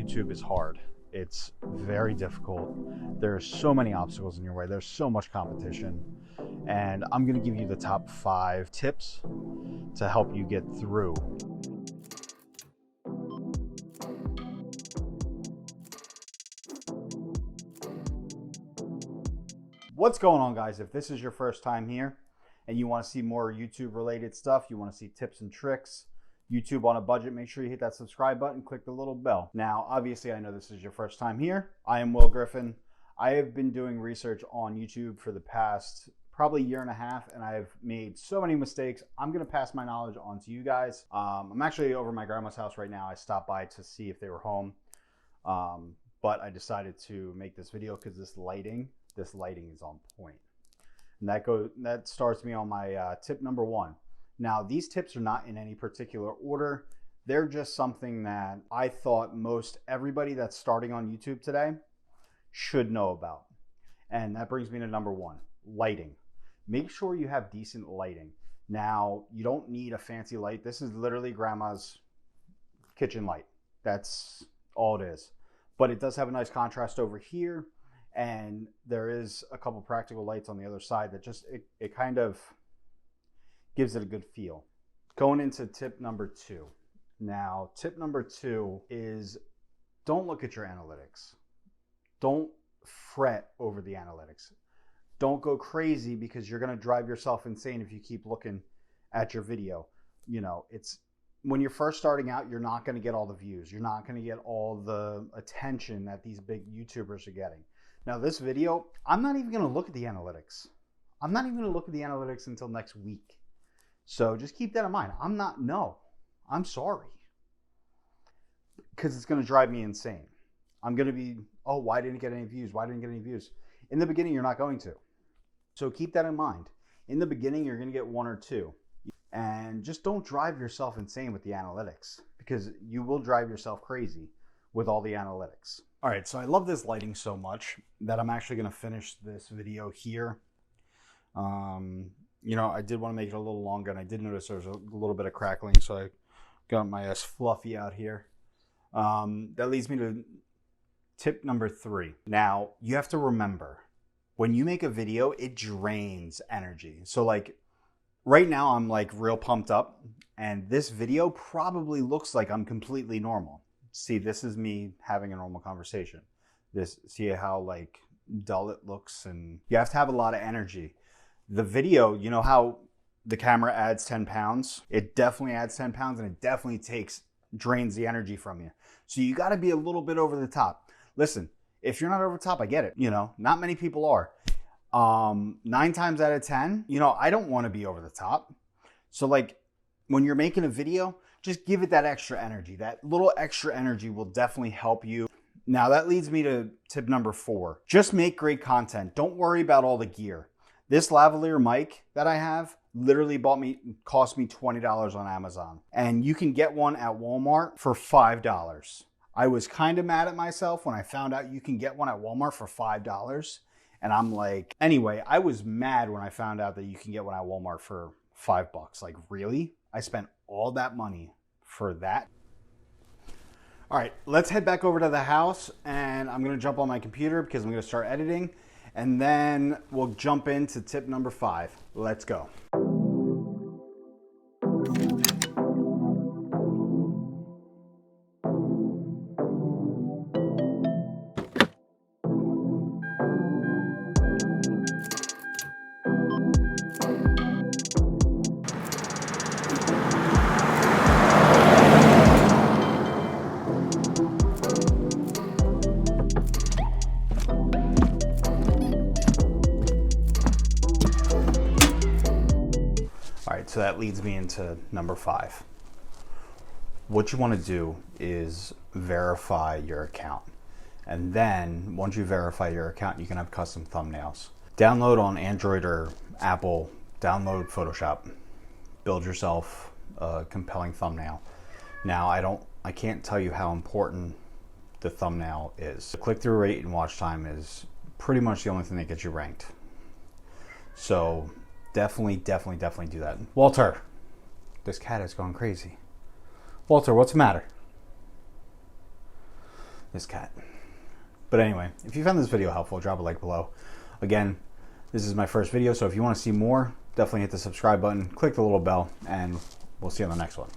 YouTube is hard. It's very difficult. There's so many obstacles in your way. There's so much competition. And I'm going to give you the top 5 tips to help you get through. What's going on, guys? If this is your first time here and you want to see more YouTube related stuff, you want to see tips and tricks, YouTube on a budget, make sure you hit that subscribe button, click the little bell. Now, obviously, I know this is your first time here. I am Will Griffin. I have been doing research on YouTube for the past probably year and a half, and I've made so many mistakes. I'm going to pass my knowledge on to you guys. I'm actually over at my grandma's house right now. I stopped by to see if they were home, but I decided to make this video because this lighting is on point. And that starts me on my tip number 1. Now, these tips are not in any particular order. They're just something that I thought most everybody that's starting on YouTube today should know about. And that brings me to number 1, lighting. Make sure you have decent lighting. Now, you don't need a fancy light. This is literally grandma's kitchen light. That's all it is. But it does have a nice contrast over here. And there is a couple practical lights on the other side that just, it kind of gives it a good feel. Going into tip number 2. Now, tip number 2 is don't look at your analytics. Don't fret over the analytics. Don't go crazy because you're going to drive yourself insane if you keep looking at your video. You know, it's when you're first starting out, you're not going to get all the views. You're not going to get all the attention that these big YouTubers are getting. Now, this video, I'm not even going to look at the analytics. I'm not even going to look at the analytics until next week. So just keep that in mind. I'm sorry. Because it's going to drive me insane. I'm going to be, oh, why didn't it get any views? Why didn't it get any views? In the beginning, you're not going to. So keep that in mind. In the beginning, you're going to get 1 or 2. And just don't drive yourself insane with the analytics, because you will drive yourself crazy with all the analytics. All right, so I love this lighting so much that I'm actually going to finish this video here. You know, I did want to make it a little longer, and I did notice there was a little bit of crackling, so I got my fluffy out here. That leads me to tip number 3. Now, you have to remember, when you make a video, it drains energy. So like right now, I'm like real pumped up, and this video probably looks like I'm completely normal. See, this is me having a normal conversation. See how like dull it looks, and you have to have a lot of energy. The video, you know how the camera adds 10 pounds? It definitely adds 10 pounds, and it definitely drains the energy from you. So you got to be a little bit over the top. Listen, if you're not over the top, I get it. You know, not many people are. 9 times out of 10, you know, I don't want to be over the top. So like when you're making a video, just give it that extra energy. That little extra energy will definitely help you. Now that leads me to tip number 4. Just make great content. Don't worry about all the gear. This lavalier mic that I have literally cost me $20 on Amazon. And you can get one at Walmart for $5. I was kind of mad at myself when I found out you can get one at Walmart for $5. And I'm like, anyway, I was mad when I found out that you can get one at Walmart for $5. Like, really? I spent all that money for that? All right, let's head back over to the house, and I'm gonna jump on my computer because I'm gonna start editing, and then we'll jump into tip number 5. Let's go. So that leads me into number 5. What you want to do is verify your account. And then once you verify your account, you can have custom thumbnails. Download on Android or Apple, download Photoshop. Build yourself a compelling thumbnail. Now, I can't tell you how important the thumbnail is. The click-through rate and watch time is pretty much the only thing that gets you ranked. So definitely do that. Walter, this cat is going crazy. Walter, what's the matter? This cat. But anyway, if you found this video helpful, drop a like below. Again, this is my first video, so if you want to see more, definitely hit the subscribe button, click the little bell, and we'll see you on the next one.